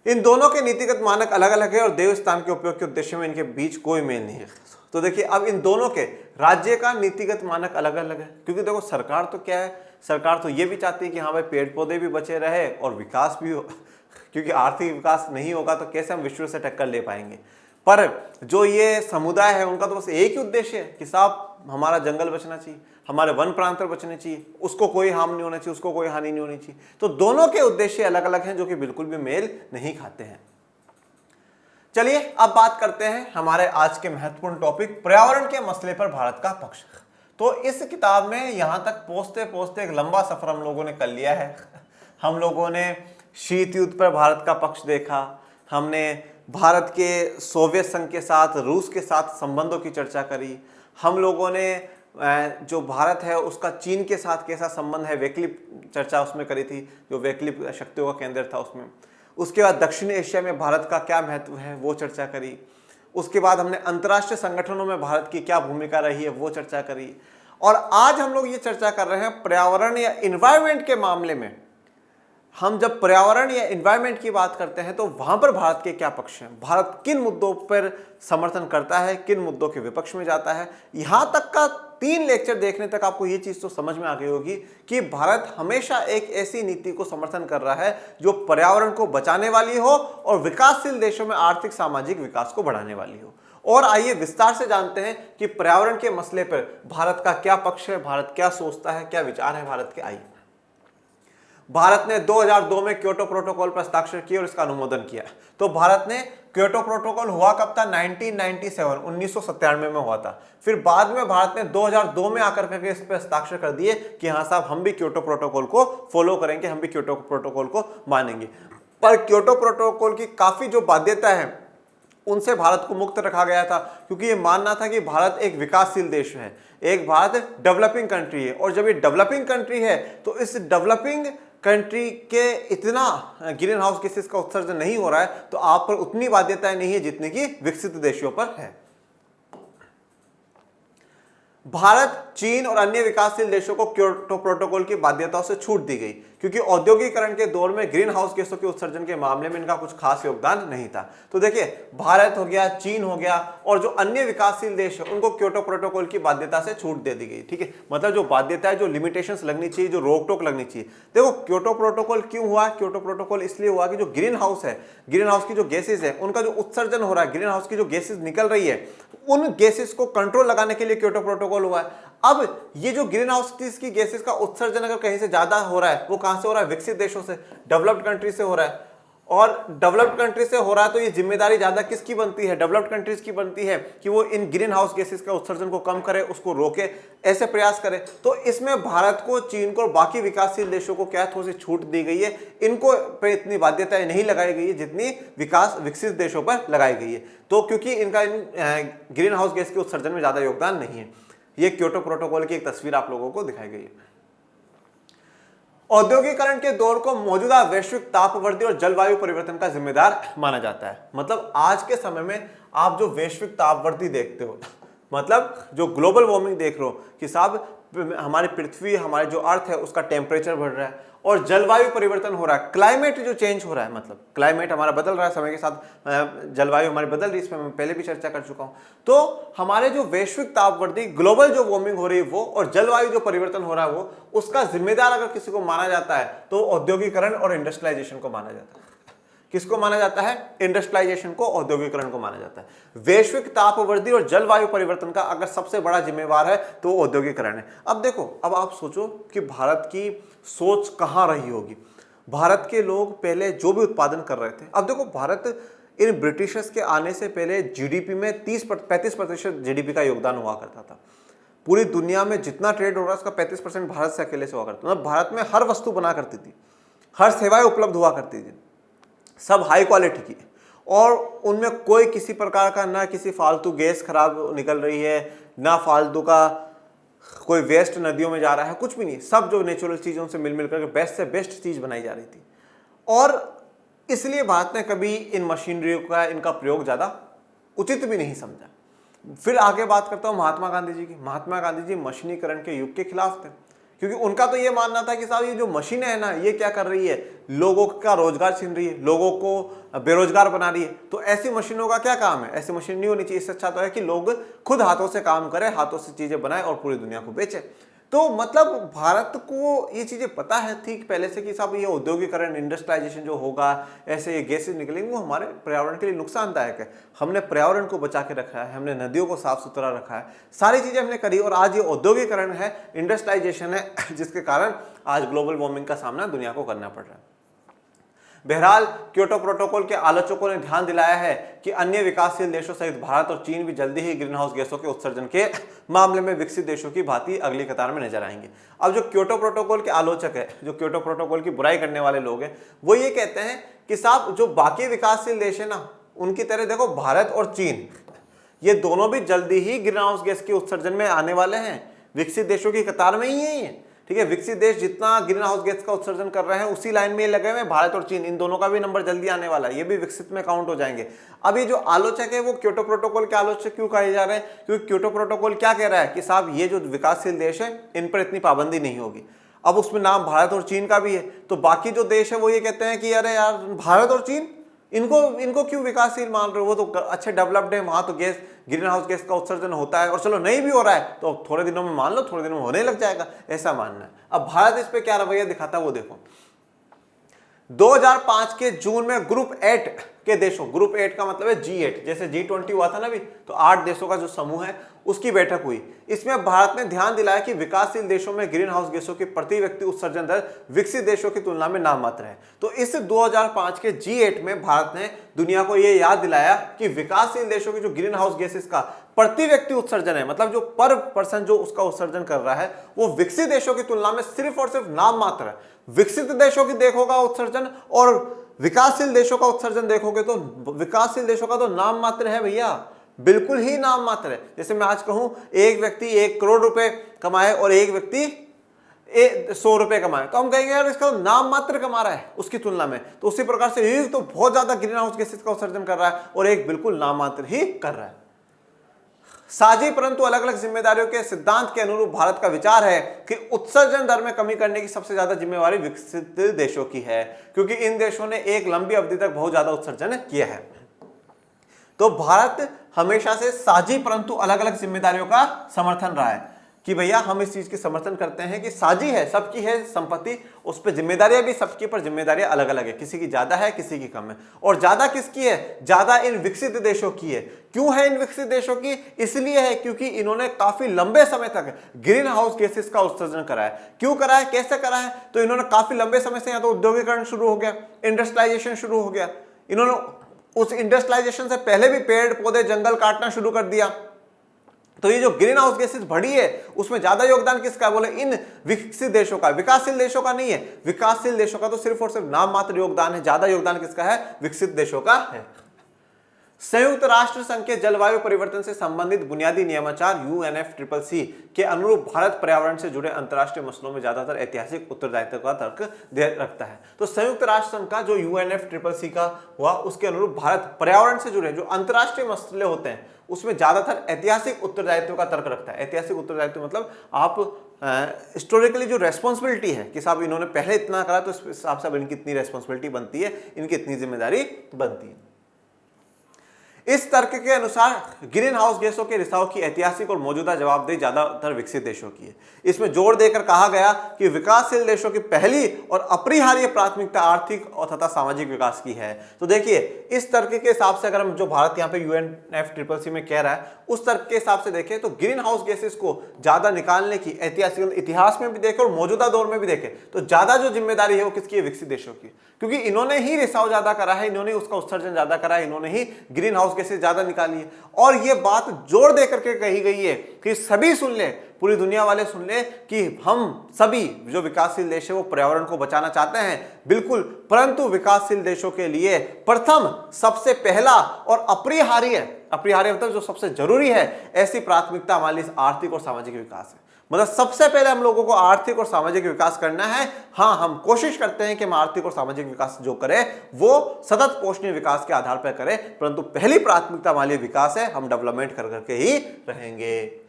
इन दोनों के नीतिगत मानक अलग अलग है और देवस्थान के उपयोग के उद्देश्य में इनके बीच कोई मेल नहीं है। तो देखिए अब इन दोनों के, राज्य का नीतिगत मानक अलग अलग है, क्योंकि देखो सरकार तो क्या है, सरकार तो ये भी चाहती है कि हाँ भाई पेड़ पौधे भी बचे रहे और विकास भी हो, क्योंकि आर्थिक विकास नहीं होगा तो कैसे हम विश्व से टक्कर ले पाएंगे। पर जो ये समुदाय है उनका तो बस एक ही उद्देश्य है कि साहब हमारा जंगल बचना चाहिए, हमारे वन प्रांतर बचने चाहिए, उसको कोई हार्म नहीं होना चाहिए, उसको कोई हानि नहीं होनी चाहिए। तो दोनों के उद्देश्य अलग अलग हैं, जो कि बिल्कुल भी मेल नहीं खाते हैं। चलिए अब बात करते हैं हमारे आज के महत्वपूर्ण टॉपिक, पर्यावरण के मसले पर भारत का पक्ष। तो इस किताब में यहां तक पहुंचते पहुंचते एक लंबा सफर हम लोगों ने कर लिया है। हम लोगों ने शीत युद्ध पर भारत का पक्ष देखा, हमने भारत के सोवियत संघ के साथ, रूस के साथ संबंधों की चर्चा करी, हम लोगों ने जो भारत है उसका चीन के साथ कैसा संबंध है, वैकल्पिक चर्चा उसमें करी थी, जो वैकल्पिक शक्तियों का केंद्र था उसमें। उसके बाद दक्षिण एशिया में भारत का क्या महत्व है वो चर्चा करी। उसके बाद हमने अंतर्राष्ट्रीय संगठनों में भारत की क्या भूमिका रही है वो चर्चा करी। और आज हम लोग ये चर्चा कर रहे हैं पर्यावरण या इन्वायरमेंट के मामले में। हम जब पर्यावरण या एनवायरनमेंट की बात करते हैं तो वहां पर भारत के क्या पक्ष हैं, भारत किन मुद्दों पर समर्थन करता है, किन मुद्दों के विपक्ष में जाता है। यहां तक का 3 लेक्चर देखने तक आपको ये चीज तो समझ में आ गई होगी कि भारत हमेशा एक ऐसी नीति को समर्थन कर रहा है जो पर्यावरण को बचाने वाली हो और विकासशील देशों में आर्थिक सामाजिक विकास को बढ़ाने वाली हो। और आइए विस्तार से जानते हैं कि पर्यावरण के मसले पर भारत का क्या पक्ष है, भारत क्या सोचता है, क्या विचार है भारत के। आइए, भारत ने 2002 में क्योटो प्रोटोकॉल पर हस्ताक्षर किया और इसका अनुमोदन किया। तो भारत ने क्योटो प्रोटोकॉल हुआ कब था? 1997 में हुआ था। फिर बाद में भारत ने 2002 में आकर करके इस पर हस्ताक्षर कर दिए कि हाँ साहब हम भी क्योटो प्रोटोकॉल को फॉलो करेंगे, हम भी क्योटो प्रोटोकॉल को मानेंगे। पर क्योटो प्रोटोकॉल की काफी जो बाध्यता है उनसे भारत को मुक्त रखा गया था, क्योंकि ये मानना था कि भारत एक विकासशील देश है, एक भारत डेवलपिंग कंट्री है। और जब ये डेवलपिंग कंट्री है तो इस डेवलपिंग कंट्री के इतना ग्रीन हाउस गैसेस का उत्सर्जन नहीं हो रहा है, तो आप पर उतनी बाध्यताएं नहीं है जितनी कि विकसित देशों पर है। भारत, चीन और अन्य विकासशील देशों को क्योटो प्रोटोकॉल की बाध्यताओं से छूट दी गई क्योंकि औद्योगिकरण के दौर में ग्रीन हाउस गैसों के उत्सर्जन के मामले में इनका कुछ खास योगदान नहीं था। तो देखिए, भारत हो गया, चीन हो गया और जो अन्य विकासशील देश है उनको क्योटो प्रोटोकॉल की बाध्यता से छूट दे दी गई। ठीक है, मतलब जो बाध्यता है, जो लिमिटेशंस लगनी चाहिए, जो रोक टोक लगनी चाहिए। देखो, क्योटो प्रोटोकॉल क्यों हुआ? क्योटो प्रोटोकॉल इसलिए हुआ कि जो ग्रीन हाउस है, ग्रीन हाउस की जो गैसेज है, उनका जो उत्सर्जन हो रहा है, ग्रीन हाउस की जो गैसेज निकल रही है, उन गैसेज को कंट्रोल लगाने के लिए क्योटो प्रोटोकॉल हुआ है। अब ये जो ग्रीन हाउस की गैसेस का उत्सर्जन अगर कहीं से ज्यादा हो रहा है, वो कहां से हो रहा है? विकसित देशों से, डेवलप्ड कंट्री से हो रहा है। और डेवलप्ड कंट्री से हो रहा है तो ये जिम्मेदारी ज्यादा किसकी बनती है? डेवलप्ड कंट्रीज की बनती है कि वो इन ग्रीन हाउस गैसेस का उत्सर्जन को कम करे, उसको रोके, ऐसे प्रयास करे। तो इसमें भारत को, चीन को और बाकी विकासशील देशों को क्या थोड़ी सी छूट दी गई है। इनको पे इतनी बाध्यताएं नहीं लगाई गई है जितनी विकसित देशों पर लगाई गई है। तो क्योंकि इनका ग्रीन हाउस गैस के उत्सर्जन में ज्यादा योगदान नहीं है। ये क्योटो प्रोटोकॉल की एक तस्वीर आप लोगों को दिखाई गई है। औद्योगिकरण के दौर को मौजूदा वैश्विक तापवृद्धि और जलवायु परिवर्तन का जिम्मेदार माना जाता है। मतलब आज के समय में आप जो वैश्विक तापवृद्धि देखते हो, मतलब जो ग्लोबल वार्मिंग देख रहे हो कि साहब हमारी पृथ्वी, हमारे जो अर्थ है उसका टेम्परेचर बढ़ रहा है और जलवायु परिवर्तन हो रहा है, क्लाइमेट जो चेंज हो रहा है, मतलब क्लाइमेट हमारा बदल रहा है समय के साथ, जलवायु हमारी बदल रही है, इस पर मैं पहले भी चर्चा कर चुका हूं। तो हमारे जो वैश्विक तापवृद्धि, ग्लोबल जो वार्मिंग हो रही है वो, और जलवायु जो परिवर्तन हो रहा है वो, उसका जिम्मेदार अगर किसी को माना जाता है तो औद्योगिकरण और इंडस्ट्रियलाइजेशन को माना जाता है। किसको माना जाता है? इंडस्ट्रियलाइजेशन को, औद्योगिकरण को माना जाता है। वैश्विक तापवृद्धि और जलवायु परिवर्तन का अगर सबसे बड़ा जिम्मेवार है तो औद्योगिकरण है। अब देखो, अब आप सोचो कि भारत की सोच कहां रही होगी। भारत के लोग पहले जो भी उत्पादन कर रहे थे, अब देखो भारत इन ब्रिटिशर्स के आने से पहले जीडीपी में 35% जीडीपी का योगदान हुआ करता था। पूरी दुनिया में जितना ट्रेड हो रहा है उसका 35% भारत से अकेले से हुआ करता था। मतलब भारत में हर वस्तु बना करती थी, हर सेवाएं उपलब्ध हुआ करती थी, सब हाई क्वालिटी की, और उनमें कोई किसी प्रकार का ना किसी फालतू गैस खराब निकल रही है, ना फालतू का कोई वेस्ट नदियों में जा रहा है, कुछ भी नहीं। सब जो नेचुरल चीज़ों से मिल करके बेस्ट से बेस्ट चीज़ बनाई जा रही थी। और इसलिए भारत ने कभी इन मशीनरी का, इनका प्रयोग ज़्यादा उचित भी नहीं समझा। फिर आगे बात करता हूँ महात्मा गांधी जी की। महात्मा गांधी जी मशीनीकरण के युग के खिलाफ थे क्योंकि उनका तो ये मानना था कि साहब ये जो मशीनें है ना, ये क्या कर रही है? लोगों का रोजगार छीन रही है, लोगों को बेरोजगार बना रही है। तो ऐसी मशीनों का क्या काम है? ऐसी मशीन नहीं होनी चाहिए। इससे अच्छा तो है कि लोग खुद हाथों से काम करें, हाथों से चीजें बनाएं और पूरी दुनिया को बेचें। तो मतलब भारत को ये चीजें पता है ठीक पहले से कि साहब ये औद्योगिकरण, इंडस्ट्रियलाइजेशन जो होगा, ऐसे ये गैसेज निकलेंगे, वो हमारे पर्यावरण के लिए नुकसानदायक है। हमने पर्यावरण को बचा के रखा है, हमने नदियों को साफ सुथरा रखा है, सारी चीजें हमने करी, और आज ये औद्योगिकरण है, इंडस्ट्रियलाइजेशन है, जिसके कारण आज ग्लोबल वार्मिंग का सामना दुनिया को करना पड़ रहा है। बहरहाल क्योटो प्रोटोकॉल के आलोचकों ने ध्यान दिलाया है कि अन्य विकासशील देशों सहित भारत और चीन भी जल्दी ही ग्रीन हाउस गैसों के उत्सर्जन के मामले में विकसित देशों की भांति अगली कतार में नजर आएंगे। अब जो क्योटो प्रोटोकॉल के आलोचक है, जो क्योटो प्रोटोकॉल की बुराई करने वाले लोग हैं, वो ये कहते हैं कि साहब जो बाकी विकासशील देश है ना, उनकी तरह देखो भारत और चीन, ये दोनों भी जल्दी ही ग्रीन हाउस गैस के उत्सर्जन में आने वाले हैं, विकसित देशों की कतार में ही है ये। ठीक है, विकसित देश जितना ग्रीन हाउस गैस का उत्सर्जन कर रहे हैं उसी लाइन में लगे हुए हैं भारत और चीन। इन दोनों का भी नंबर जल्दी आने वाला है, ये भी विकसित में काउंट हो जाएंगे। अब ये जो आलोचक है वो क्योटो प्रोटोकॉल के आलोचक क्यों कहे जा रहे हैं? क्योंकि क्योटो प्रोटोकॉल क्या कह रहा है कि साहब ये जो विकासशील देश है इन पर इतनी पाबंदी नहीं होगी। अब उसमें नाम भारत और चीन का भी है, तो बाकी जो देश है वो ये कहते हैं कि अरे यार भारत और चीन, इनको क्यों विकासशील मान रहे हो? वो तो अच्छे डेवलप्ड है, वहां तो गैस, ग्रीन हाउस गैस का उत्सर्जन होता है, और चलो नहीं भी हो रहा है तो थोड़े दिनों में मान लो, थोड़े दिनों में होने लग जाएगा, ऐसा मानना है। अब भारत इस पे क्या रवैया दिखाता है वो देखो। 2005 के जून में ग्रुप 8 के देशों, ग्रुप 8 का मतलब है G8, जैसे G20 हुआ था ना अभी, तो 8 देशों का जो समूह है उसकी बैठक हुई। इसमें भारत ने ध्यान दिलाया कि विकासशील देशों में ग्रीन हाउस गैसों की प्रति व्यक्ति उत्सर्जन दर विकसित देशों की तुलना में नाममात्र है। तो इस 2005 के G8 में भारत ने दुनिया को यह याद दिलाया कि विकासशील देशों की जो ग्रीन हाउस गैसेस का प्रति व्यक्ति उत्सर्जन है, मतलब जो पर पर्सन जो उसका उत्सर्जन कर रहा है, वो विकसित देशों की तुलना में सिर्फ और सिर्फ नाम मात्र है। विकसित देशों की देखोगा उत्सर्जन और विकासशील देशों का उत्सर्जन देखोगे तो विकासशील देशों का तो नाम मात्र है भैया, बिल्कुल ही नाम मात्र है। जैसे मैं आज कहूं एक व्यक्ति 1 करोड़ रुपए कमाए और एक व्यक्ति 100 रुपए कमाए, तो हम कहेंगे यार इसका तो नाम मात्र कमा रहा है उसकी तुलना में। तो उसी प्रकार से एक तो बहुत ज्यादा ग्रीन हाउस गैसेस का उत्सर्जन कर रहा है और एक बिल्कुल नाम मात्र ही कर रहा है। साझी परंतु अलग अलग जिम्मेदारियों के सिद्धांत के अनुरूप भारत का विचार है कि उत्सर्जन दर में कमी करने की सबसे ज्यादा जिम्मेवारी विकसित देशों की है, क्योंकि इन देशों ने एक लंबी अवधि तक बहुत ज्यादा उत्सर्जन किया है। तो भारत हमेशा से साझी परंतु अलग अलग जिम्मेदारियों का समर्थन रहा है कि भैया हम इस चीज की समर्थन करते हैं कि साझी है, सबकी है संपत्ति, उस पर जिम्मेदारियां भी सबकी, पर जिम्मेदारियां अलग अलग है, किसी की ज्यादा है किसी की कम है। और ज्यादा किसकी है? ज्यादा इन विकसित देशों की है। क्यों है इन विकसित देशों की? इसलिए है क्योंकि इन्होंने काफी लंबे समय तक ग्रीन हाउस गैसेस का उत्सर्जन करा है। क्यों करा है, कैसे करा है? तो इन्होंने काफी लंबे समय से, या तो औद्योगिकरण शुरू हो गया, इंडस्ट्रियलाइजेशन शुरू हो गया, इन्होंने उस इंडस्ट्रियलाइजेशन से पहले भी पेड़ पौधे जंगल काटना शुरू कर दिया। तो ये जो ग्रीन हाउस गैसेस बढ़ी है उसमें ज्यादा योगदान किसका? बोले इन विकसित देशों का, विकासशील देशों का नहीं है। विकासशील देशों का तो सिर्फ और सिर्फ नाम मात्र योगदान है, ज्यादा योगदान किसका है? विकसित देशों का है। संयुक्त राष्ट्र संघ के जलवायु परिवर्तन से संबंधित बुनियादी नियमाचार UNFCCC के अनुरूप भारत पर्यावरण से जुड़े अंतर्राष्ट्रीय मसलों में ज्यादातर ऐतिहासिक उत्तरदायित्व का तर्क रखता है। तो संयुक्त राष्ट्र संघ का जो UNFCCC का हुआ उसके अनुरूप भारत पर्यावरण से जुड़े जो अंतर्राष्ट्रीय मसले होते हैं उसमें ज्यादातर ऐतिहासिक उत्तरदायित्व का तर्क रखता है। ऐतिहासिक उत्तरदायित्व मतलब आप हिस्टोरिकली जो रेस्पॉन्सिबिलिटी है कि साहब इन्होंने पहले इतना करा तो इस हिसाब से अब इनकी इतनी रेस्पॉन्सिबिलिटी बनती है, इनकी इतनी जिम्मेदारी बनती है। इस तर्क के अनुसार ग्रीन हाउस गैसों के रिसाव की ऐतिहासिक और मौजूदा जवाबदेही ज्यादातर विकसित देशों की है। इसमें जोर देकर कहा गया कि विकासशील देशों की पहली और अपरिहार्य प्राथमिकता आर्थिक और तथा सामाजिक विकास की है। तो देखिए इस तर्क के हिसाब से अगर हम जो भारत यहाँ पे UNFCCC में कह रहा है उस तर्क के हिसाब से देखें तो ग्रीन हाउस गैसेस को ज्यादा निकालने की ऐतिहासिक इतिहास में भी देखें और मौजूदा दौर में भी देखें तो ज्यादा जो जिम्मेदारी है वो किसकी है? विकसित देशों की, क्योंकि इन्होंने ही रिसाव ज्यादा करा है, इन्होंने उसका उत्सर्जन ज्यादा करा है, इन्होंने ही ग्रीन हाउस गैसेस ज्यादा निकाली है। और ये बात जोर देकर के कही गई है कि सभी सुन ले, पूरी दुनिया वाले सुन ले कि हम सभी जो विकासशील देश है वो पर्यावरण को बचाना चाहते हैं, बिल्कुल, परंतु विकासशील देशों के लिए प्रथम सबसे पहला और अपरिहार्य मतलब जो सबसे जरूरी है ऐसी प्राथमिकता हमारे आर्थिक और सामाजिक विकास है। मतलब सबसे पहले हम लोगों को आर्थिक और सामाजिक विकास करना है। हाँ, हम कोशिश करते हैं कि हम आर्थिक और सामाजिक विकास जो करें वो सतत पोषणीय विकास के आधार पर करें, परंतु पहली प्राथमिकता हमारे विकास है, हम डेवलपमेंट कर करके ही रहेंगे।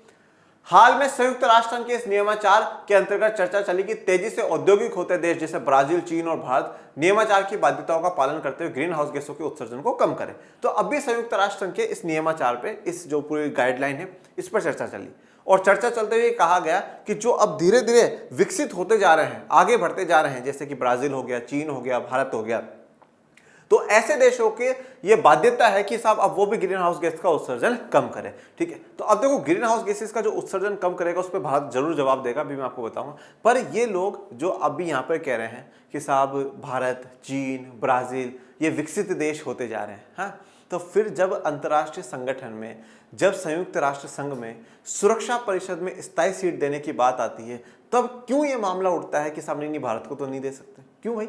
हाल में संयुक्त राष्ट्र संघ के इस नियमाचार के अंतर्गत चर्चा चली कि तेजी से औद्योगिक होते देश जैसे ब्राजील, चीन और भारत नियमाचार की बाध्यताओं का पालन करते हुए ग्रीन हाउस गैसों के उत्सर्जन को कम करें। तो अभी संयुक्त राष्ट्र संघ के इस नियमाचार पे, इस जो पूरी गाइडलाइन है इस पर चर्चा चली और चर्चा चलते हुए कहा गया कि जो अब धीरे धीरे विकसित होते जा रहे हैं, आगे बढ़ते जा रहे हैं, जैसे कि ब्राजील हो गया, चीन हो गया, भारत हो गया, तो ऐसे देशों के ये बाध्यता है कि साहब अब वो भी ग्रीन हाउस गैस का उत्सर्जन कम करें। ठीक है, तो अब देखो ग्रीन हाउस गैसेस का जो उत्सर्जन कम करेगा उस पर भारत जरूर जवाब देगा, अभी मैं आपको बताऊंगा। पर ये लोग जो अभी यहाँ पर कह रहे हैं कि साहब भारत, चीन, ब्राजील ये विकसित देश होते जा रहे हैं, हाँ, तो फिर जब अंतर्राष्ट्रीय संगठन में, जब संयुक्त राष्ट्र संघ में सुरक्षा परिषद में स्थायी सीट देने की बात आती है तब क्यों ये मामला उठता है कि साहब नहीं भारत को तो नहीं दे सकते? क्यों भाई?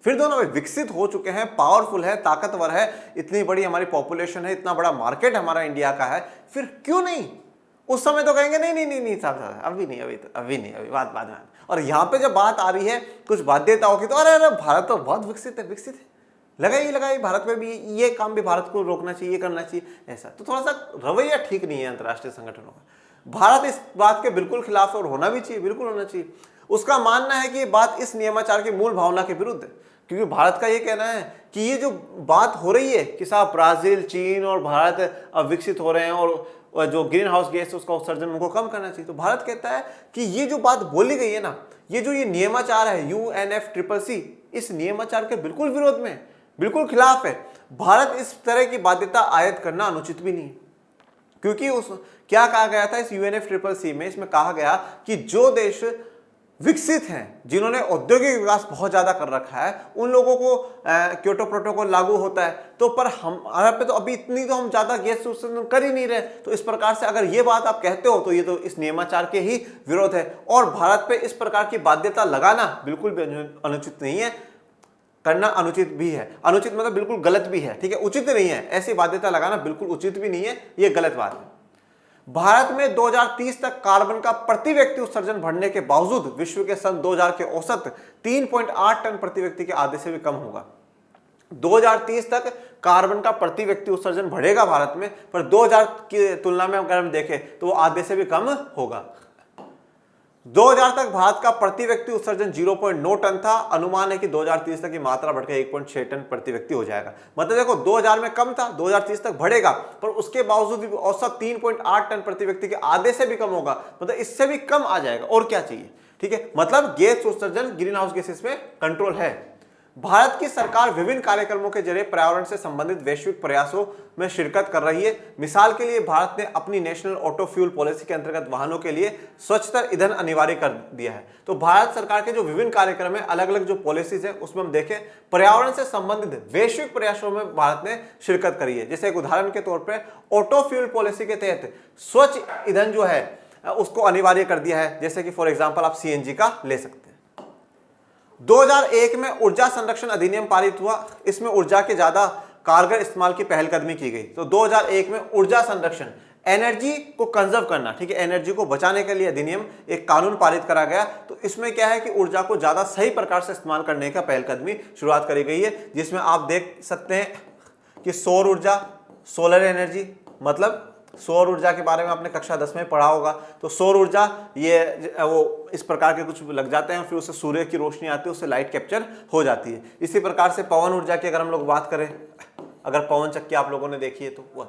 फिर दोनों विकसित हो चुके हैं, पावरफुल है, ताकतवर है, इतनी बड़ी हमारी पॉपुलेशन है, इतना बड़ा मार्केट हमारा इंडिया का है, फिर क्यों नहीं? उस समय तो कहेंगे नहीं नहीं नहीं नहीं साहब अभी नहीं, अभी बात बाद में। और यहाँ पे जब बात आ रही है कुछ बाध्यताओं की तो अरे भारत तो बहुत विकसित है, लगाई भारत में भी ये काम भी भारत को रोकना चाहिए, ये करना चाहिए, ऐसा तो थोड़ा सा रवैया ठीक नहीं है अंतर्राष्ट्रीय संगठनों का। भारत इस बात के बिल्कुल खिलाफ और होना भी चाहिए, बिल्कुल होना चाहिए। उसका मानना है कि ये बात इस नियमाचार की मूल भावना के विरुद्ध है, क्योंकि भारत का ये कहना है कि ये जो बात हो रही है कि साहब ब्राजील, चीन और भारत अब विकसित हो रहे हैं और जो ग्रीन हाउस गैस उसका उत्सर्जन उनको कम करना चाहिए, तो भारत कहता है कि ये जो बात बोली गई है ना, ये जो ये नियमाचार है UNFCCC, इस नियमाचार के बिल्कुल विरोध में, बिल्कुल खिलाफ है। भारत इस तरह की बाध्यता आयत करना अनुचित भी नहीं, क्योंकि उस क्या कहा गया था इस UNFCCC में, इसमें कहा गया कि जो देश विकसित हैं, जिन्होंने औद्योगिक विकास बहुत ज्यादा कर रखा है, उन लोगों को क्योटो प्रोटोकॉल लागू होता है, तो पर हमारे पे तो अभी इतनी तो हम ज्यादा गैस उत्सर्जन कर ही नहीं रहे। तो इस प्रकार से अगर ये बात आप कहते हो तो ये तो इस नियमाचार के ही विरोध है, और भारत पे इस प्रकार की बाध्यता लगाना बिल्कुल भी अनुचित नहीं है, करना अनुचित भी है। अनुचित मतलब बिल्कुल गलत भी है, ठीक है, उचित नहीं है, ऐसी बाध्यता लगाना बिल्कुल उचित भी नहीं है, ये गलत बात है। भारत में 2030 तक कार्बन का प्रति व्यक्ति उत्सर्जन बढ़ने के बावजूद विश्व के सन 2000 के औसत 3.8 टन प्रति व्यक्ति के आधे से भी कम होगा। 2030 तक कार्बन का प्रति व्यक्ति उत्सर्जन बढ़ेगा भारत में, पर 2000 की तुलना में अगर हम देखें तो वो आधे से भी कम होगा। 2000 तक भारत का प्रति व्यक्ति उत्सर्जन 0.9 टन था। अनुमान है कि 2030 तक की मात्रा बढ़कर 1.6 टन प्रति व्यक्ति हो जाएगा। मतलब देखो 2000 में कम था, 2030 तक बढ़ेगा, पर उसके बावजूद भी औसत 3.8 टन प्रति व्यक्ति के आधे से भी कम होगा। मतलब इससे भी कम आ जाएगा, और क्या चाहिए। ठीक है, मतलब गैस उत्सर्जन, ग्रीन हाउस गैसेस में कंट्रोल है। भारत की सरकार विभिन्न कार्यक्रमों के जरिए पर्यावरण से संबंधित वैश्विक प्रयासों में शिरकत कर रही है। मिसाल के लिए भारत ने अपनी नेशनल ऑटो फ्यूल पॉलिसी के अंतर्गत वाहनों के लिए स्वच्छतर ईंधन अनिवार्य कर दिया है। तो भारत सरकार के जो विभिन्न कार्यक्रम है, अलग अलग जो पॉलिसीज है, उसमें हम देखें पर्यावरण से संबंधित वैश्विक प्रयासों में भारत ने शिरकत करी है। जैसे एक उदाहरण के तौर पर ऑटो फ्यूल पॉलिसी के तहत स्वच्छ ईंधन जो है उसको अनिवार्य कर दिया है। जैसे कि फॉर एग्जाम्पल आप CNG का ले सकते हैं। 2001 में ऊर्जा संरक्षण अधिनियम पारित हुआ। इसमें ऊर्जा के ज्यादा कारगर इस्तेमाल की पहलकदमी की गई। तो 2001 में ऊर्जा संरक्षण, एनर्जी को कंजर्व करना, ठीक है, एनर्जी को बचाने के लिए अधिनियम, एक कानून पारित करा गया। तो इसमें क्या है कि ऊर्जा को ज्यादा सही प्रकार से इस्तेमाल करने का पहलकदमी शुरुआत करी गई है, जिसमें आप देख सकते हैं कि सौर ऊर्जा, सोलर एनर्जी, मतलब सौर ऊर्जा के बारे में आपने कक्षा 10 में पढ़ा होगा। तो सौर ऊर्जा ये वो इस प्रकार के कुछ लग जाते हैं, फिर उससे सूर्य की रोशनी आती है, उससे लाइट कैप्चर हो जाती है। इसी प्रकार से पवन ऊर्जा की अगर हम लोग बात करें, अगर पवन चक्की आप लोगों ने देखी है तो वह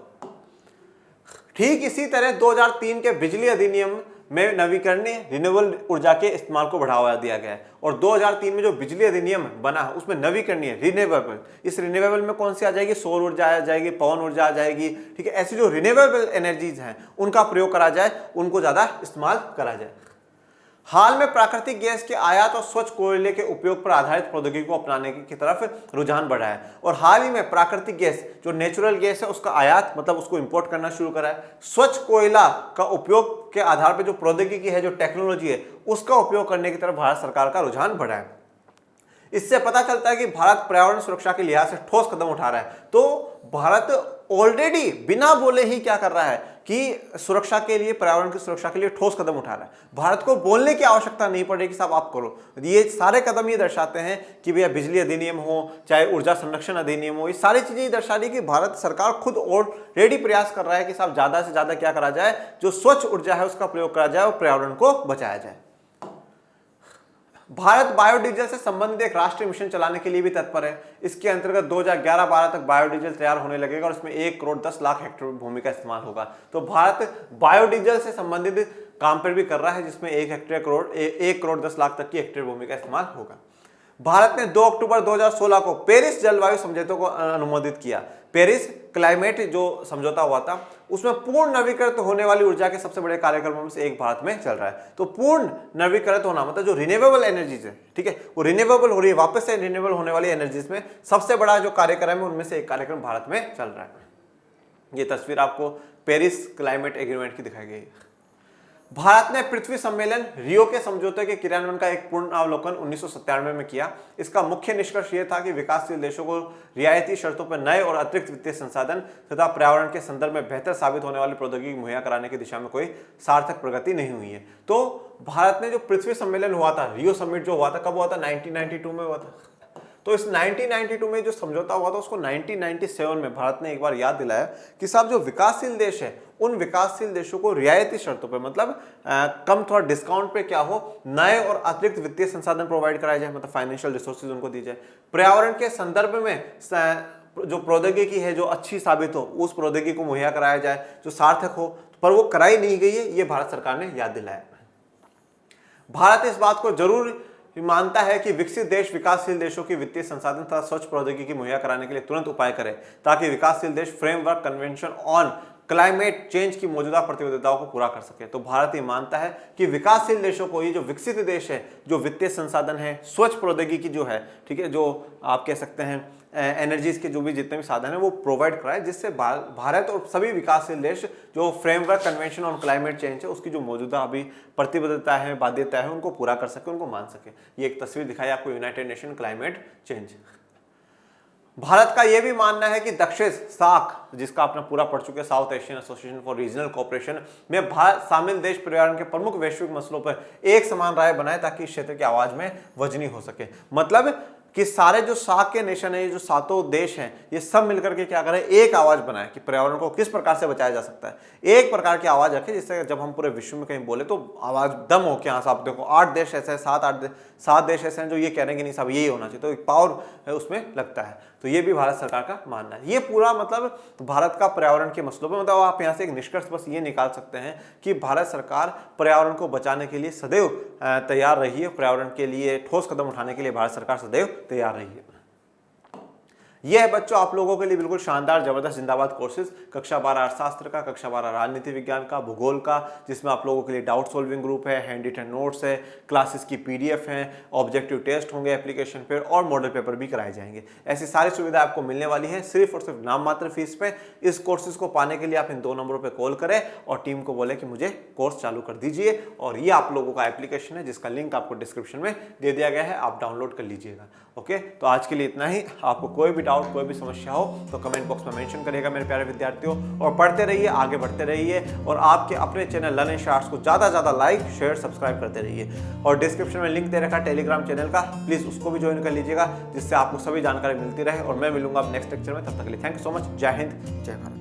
ठीक इसी तरह 2003 के बिजली अधिनियम में नवीकरणीय रिन्यूएबल ऊर्जा के इस्तेमाल को बढ़ावा दिया गया है। और 2003 में जो बिजली अधिनियम बना है उसमें नवीकरणीय रिन्यूएबल, इस रिन्यूएबल में कौन सी आ जाएगी, सौर ऊर्जा आ जाएगी, पवन ऊर्जा आ जाएगी। ठीक है, ऐसी जो रिन्यूएबल एनर्जीज हैं उनका प्रयोग करा जाए, उनको ज्यादा इस्तेमाल करा जाए। हाल में प्राकृतिक गैस के आयात और स्वच्छ कोयले के उपयोग पर आधारित प्रौद्योगिकी को अपनाने की तरफ रुझान बढ़ा है। और हाल ही में प्राकृतिक गैस जो नेचुरल गैस है उसका आयात, मतलब उसको इंपोर्ट करना शुरू करा है। स्वच्छ कोयला का उपयोग के आधार पर जो प्रौद्योगिकी है, जो टेक्नोलॉजी है, उसका उपयोग करने की तरफ भारत सरकार का रुझान बढ़ा है। इससे पता चलता है कि भारत पर्यावरण सुरक्षा के लिहाज से ठोस कदम उठा रहा है। तो भारत ऑलरेडी बिना बोले ही क्या कर रहा है कि सुरक्षा के लिए, पर्यावरण की सुरक्षा के लिए ठोस कदम उठा रहा है। भारत को बोलने की आवश्यकता नहीं पड़ेगी, साहब आप करो। ये सारे कदम ये दर्शाते हैं कि भैया बिजली अधिनियम हो, चाहे ऊर्जा संरक्षण अधिनियम हो, ये सारी चीजें ये दर्शा रही कि भारत सरकार खुद ऑलरेडी प्रयास कर रहा है कि साहब ज्यादा से ज्यादा क्या करा जाए, जो स्वच्छ ऊर्जा है उसका प्रयोग करा जाए और पर्यावरण को बचाया जाए। भारत बायोडीजल से संबंधित एक राष्ट्रीय मिशन चलाने के लिए भी तत्पर है। इसके अंतर्गत 2011-12 तक बायोडीजल तैयार होने लगेगा और इसमें 1 करोड़ 10 लाख हेक्टेयर भूमि का इस्तेमाल होगा। तो भारत बायोडीजल से संबंधित काम पर भी कर रहा है, जिसमें 1 करोड़ 10 लाख तक की हेक्टेयर भूमि का इस्तेमाल होगा। भारत ने 2 अक्टूबर 2016 को पेरिस जलवायु समझौते को अनुमोदित किया। पेरिस क्लाइमेट जो समझौता हुआ था उसमें पूर्ण नवीकृत होने वाली ऊर्जा के सबसे बड़े कार्यक्रमों में से एक भारत में चल रहा है। तो पूर्ण नवीकृत होना मतलब जो रिन्यूएबल एनर्जीज है, ठीक है, वो रिन्यूएबल हो रही है, वापस से रिन्यूएबल होने वाली एनर्जीज में सबसे बड़ा जो कार्यक्रम है उनमें से एक कार्यक्रम भारत में चल रहा है। ये तस्वीर आपको पेरिस क्लाइमेट एग्रीमेंट की दिखाई गई है। भारत ने पृथ्वी सम्मेलन रियो के समझौते के क्रियान्वयन का एक पूर्ण अवलोकन 1997 में किया। इसका मुख्य निष्कर्ष यह था कि विकासशील देशों को रियायती शर्तों पर नए और अतिरिक्त वित्तीय संसाधन तथा पर्यावरण के संदर्भ में बेहतर साबित होने वाली प्रौद्योगिकी मुहैया कराने की दिशा में कोई सार्थक प्रगति नहीं हुई है। तो भारत ने जो पृथ्वी सम्मेलन हुआ था, रियो समिट जो हुआ था, कब हुआ था, 1992 में हुआ था। तो इस 1992 में जो समझौता हुआ था उसको 1997 में भारत ने एक बार याद दिलाया कि साहब जो विकासशील देश है उन विकासशील देशों को रियायती शर्तों पे, मतलब कम थोड़ा डिस्काउंट पे क्या हो, नए और अतिरिक्त वित्तीय संसाधन प्रोवाइड कराए जाए, मतलब फाइनेंशियल रिसोर्सेज उनको दी जाए। पर्यावरण के संदर्भ में जो प्रौद्योगिकी है जो अच्छी साबित हो उस प्रौद्योगिकी को मुहैया कराया जाए जो सार्थक हो, पर वो कराई नहीं गई है, ये भारत सरकार ने याद दिलाया। भारत इस बात को जरूर मानता है कि विकसित देश विकासशील देशों की वित्तीय संसाधन तथा स्वच्छ प्रौद्योगिकी मुहैया कराने के लिए तुरंत उपाय करें ताकि विकासशील देश framework convention on climate change की मौजूदा प्रतिबद्धताओं को पूरा कर सके। तो भारत ये मानता है कि विकासशील देशों को, ये जो विकसित देश है, जो वित्तीय संसाधन है, स्वच्छ प्रौद्योगिकी जो है, ठीक है, जो आप कह सकते हैं एनर्जीज के जो भी जितने भी साधन है वो प्रोवाइड कराए, जिससे भारत और सभी विकासशील देश जो framework convention on climate change है उसकी जो मौजूदा अभी प्रतिबद्धता है, बाध्यता है, उनको पूरा कर सके, उनको मान सके। ये एक तस्वीर दिखाई आपको United nation climate change. Bharat का यह भी मानना है कि दक्षिण सार्क, जिसका आपने पूरा पढ़ चुके, south Asian association for regional cooperation में भारत शामिल देश पर्यावरण के प्रमुख वैश्विक मसलों पर एक समान राय बनाए ताकि इस क्षेत्र की आवाज में वजनी हो सके। मतलब कि सारे जो सार्क के नेशन है, ये जो सातों देश हैं, ये सब मिलकर के क्या करें, एक आवाज बनाए कि पर्यावरण को किस प्रकार से बचाया जा सकता है। एक प्रकार की आवाज रखें जिससे जब हम पूरे विश्व में कहीं बोले तो आवाज दम हो के यहाँ से। आप देखो 8 देश ऐसे हैं, 7 देश ऐसे हैं जो ये कह रहे हैं कि नहीं साहब यही होना चाहिए, तो एक पावर उसमें लगता है। तो ये भी भारत सरकार का मानना है। ये पूरा मतलब भारत का पर्यावरण के मसलों में, मतलब आप यहाँ से एक निष्कर्ष बस ये निकाल सकते हैं कि भारत सरकार पर्यावरण को बचाने के लिए सदैव तैयार रही है, पर्यावरण के लिए ठोस कदम उठाने के लिए भारत सरकार सदैव तैयार रही है। यह है बच्चों आप लोगों के लिए बिल्कुल शानदार जबरदस्त जिंदाबाद कोर्सेज, कक्षा 12 अर्थशास्त्र का, कक्षा 12 राजनीति विज्ञान का, भूगोल का, जिसमें आप लोगों के लिए डाउट सॉल्विंग ग्रुप है, हैंड रिटन नोट्स है, क्लासेस की PDF हैं, ऑब्जेक्टिव टेस्ट होंगे एप्लीकेशन पे, और मॉडल पेपर भी कराए जाएंगे। ऐसी सारी सुविधा आपको मिलने वाली है सिर्फ और सिर्फ नाम मात्र फीस पे। इस कोर्सेज को पाने के लिए आप इन 2 नंबरों पर कॉल करें और टीम को बोले कि मुझे कोर्स चालू कर दीजिए। और ये आप लोगों का एप्लीकेशन है जिसका लिंक आपको डिस्क्रिप्शन में दे दिया गया है, आप डाउनलोड कर लीजिएगा। ओके, तो आज के लिए इतना ही। आपको कोई भी डाउट, कोई भी समस्या हो तो कमेंट बॉक्स में मेंशन करिएगा मेरे प्यारे विद्यार्थियों। और पढ़ते रहिए, आगे बढ़ते रहिए, और आपके अपने चैनल लर्न एंड शार्ट्स को ज़्यादा से ज़्यादा लाइक, शेयर, सब्सक्राइब करते रहिए। और डिस्क्रिप्शन में लिंक दे रखा टेलीग्राम चैनल का, प्लीज़ उसको भी ज्वाइन कर लीजिएगा, जिससे आपको सभी जानकारी मिलती रहे। और मैं मिलूंगा अब नेक्स्ट लेक्चर में, तब तक के लिए थैंक यू सो मच। जय हिंद, जय भारत।